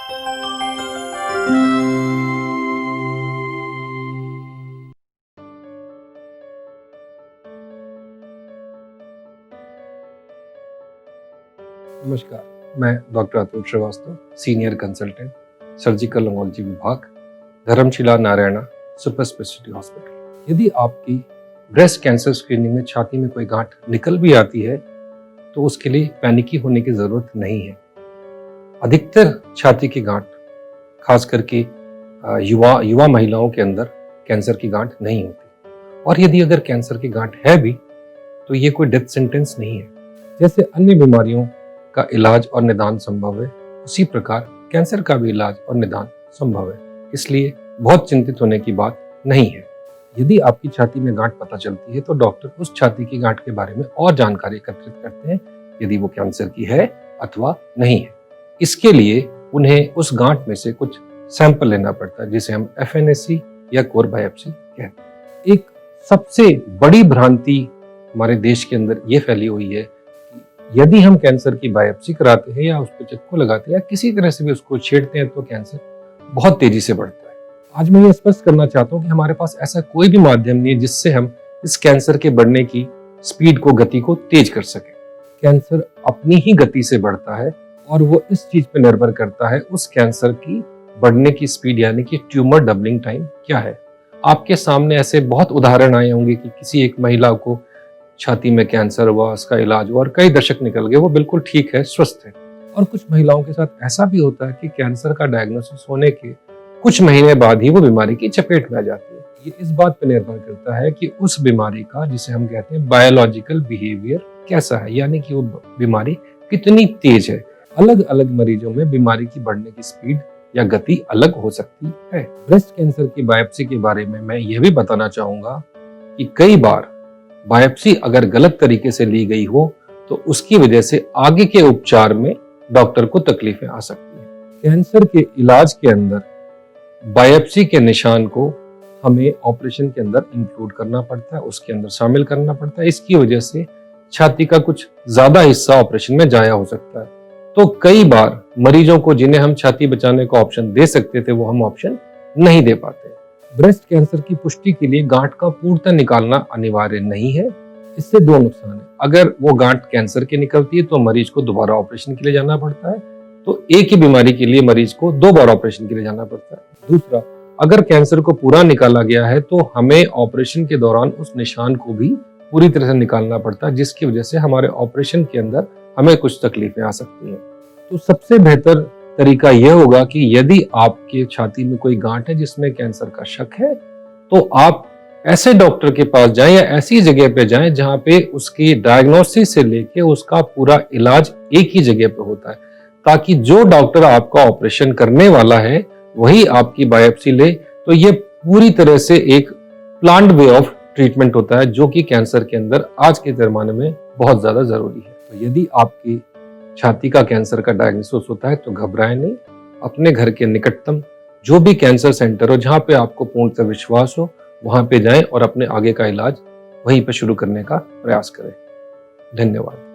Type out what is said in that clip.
नमस्कार, मैं doctor Atul Srivastava, senior consultant, surgical oncology विभाग, Dharamshila Narayana super speciality hospital. यदि आपकी ब्रेस्ट कैंसर स्क्रीनिंग में छाती में कोई गांठ निकल भी आती है तो उसके लिए पैनिकी होने की जरूरत नहीं है। अधिकतर छाती की गांठ, खास करके युवा महिलाओं के अंदर कैंसर की गांठ नहीं होती, और यदि अगर कैंसर की गांठ है भी तो ये कोई डेथ सेंटेंस नहीं है। जैसे अन्य बीमारियों का इलाज और निदान संभव है, उसी प्रकार कैंसर का भी इलाज और निदान संभव है, इसलिए बहुत चिंतित होने की बात नहीं है। यदि आपकी छाती में गांठ पता चलती है तो डॉक्टर उस छाती की गांठ के बारे में और जानकारी एकत्रित करते हैं, यदि वो कैंसर की है अथवा नहीं है। इसके लिए उन्हें उस गांठ में से कुछ सैंपल लेना पड़ता है, जिसे हम FNAC या कोर बायोप्सी कहते हैं। एक सबसे बड़ी भ्रांति हमारे देश के अंदर ये फैली हुई है, यदि हम कैंसर की बायोप्सी कराते हैं या उस पर चक्कू लगाते हैं या किसी तरह से भी उसको छेड़ते हैं तो कैंसर बहुत तेजी से बढ़ता है। आज मैं ये स्पष्ट करना चाहता हूँ कि हमारे पास ऐसा कोई भी माध्यम नहीं है जिससे हम इस कैंसर के बढ़ने की स्पीड को, गति को तेज कर सके। कैंसर अपनी ही गति से बढ़ता है और वो इस चीज पे निर्भर करता है, उस कैंसर की बढ़ने की स्पीड, यानी कि ट्यूमर डबलिंग टाइम क्या है। आपके सामने ऐसे बहुत उदाहरण आए होंगे कि किसी एक महिला को छाती में कैंसर हुआ, उसका इलाज हुआ और कई दशक निकल गए, वो बिल्कुल ठीक है, स्वस्थ है। और कुछ महिलाओं के साथ ऐसा भी होता है कि कैंसर का डायग्नोसिस होने के कुछ महीने बाद ही वो बीमारी की चपेट में आ जाती है। ये इस बात पर निर्भर करता है कि उस बीमारी का, जिसे हम कहते हैं बायोलॉजिकल बिहेवियर, कैसा है, यानी कि वो बीमारी कितनी तेज है। अलग अलग मरीजों में बीमारी की बढ़ने की स्पीड या गति अलग हो सकती है। ब्रेस्ट कैंसर की बायोप्सी के बारे में मैं यह भी बताना चाहूंगा कि कई बार बायोप्सी अगर गलत तरीके से ली गई हो तो उसकी वजह से आगे के उपचार में डॉक्टर को तकलीफें आ सकती हैं। कैंसर के इलाज के अंदर बायोप्सी के निशान को हमें ऑपरेशन के अंदर इंक्लूड करना पड़ता है, उसके अंदर शामिल करना पड़ता है। इसकी वजह से छाती का कुछ ज्यादा हिस्सा ऑपरेशन में जाया हो सकता है। तो कई बार मरीजों को, जिन्हें हम छाती बचाने का ऑप्शन दे सकते थे, वो हम ऑप्शन नहीं दे पाते। ब्रेस्ट कैंसर की पुष्टि के लिए गांठ का पूर्णतः निकालना अनिवार्य नहीं है। इससे दो नुकसान है। अगर वो गांठ कैंसर की निकलती है तो मरीज को दोबारा ऑपरेशन के लिए जाना पड़ता है, तो एक ही बीमारी के लिए मरीज को 2 बार ऑपरेशन के लिए जाना पड़ता है। दूसरा, अगर कैंसर को पूरा निकाला गया है तो हमें ऑपरेशन के दौरान उस निशान को भी पूरी तरह से निकालना पड़ता है, जिसकी वजह से हमारे ऑपरेशन के अंदर हमें कुछ तकलीफें आ सकती हैं। तो सबसे बेहतर तरीका यह होगा कि यदि आपके छाती में कोई गांठ है जिसमें कैंसर का शक है, तो आप ऐसे डॉक्टर के पास जाएं या ऐसी जगह पे जाएं जहां पे उसकी डायग्नोसिस से लेके उसका पूरा इलाज एक ही जगह पे होता है, ताकि जो डॉक्टर आपका ऑपरेशन करने वाला है वही आपकी बायोप्सी ले। तो ये पूरी तरह से एक प्लान्ड वे ऑफ ट्रीटमेंट होता है, जो कि कैंसर के अंदर आज के जमाने में बहुत ज्यादा जरूरी है। तो यदि आपकी छाती का कैंसर का डायग्नोसिस होता है तो घबराएं नहीं। अपने घर के निकटतम जो भी कैंसर सेंटर हो, जहां पे आपको पूर्णतः विश्वास हो, वहां पे जाएं और अपने आगे का इलाज वहीं पे शुरू करने का प्रयास करें। धन्यवाद।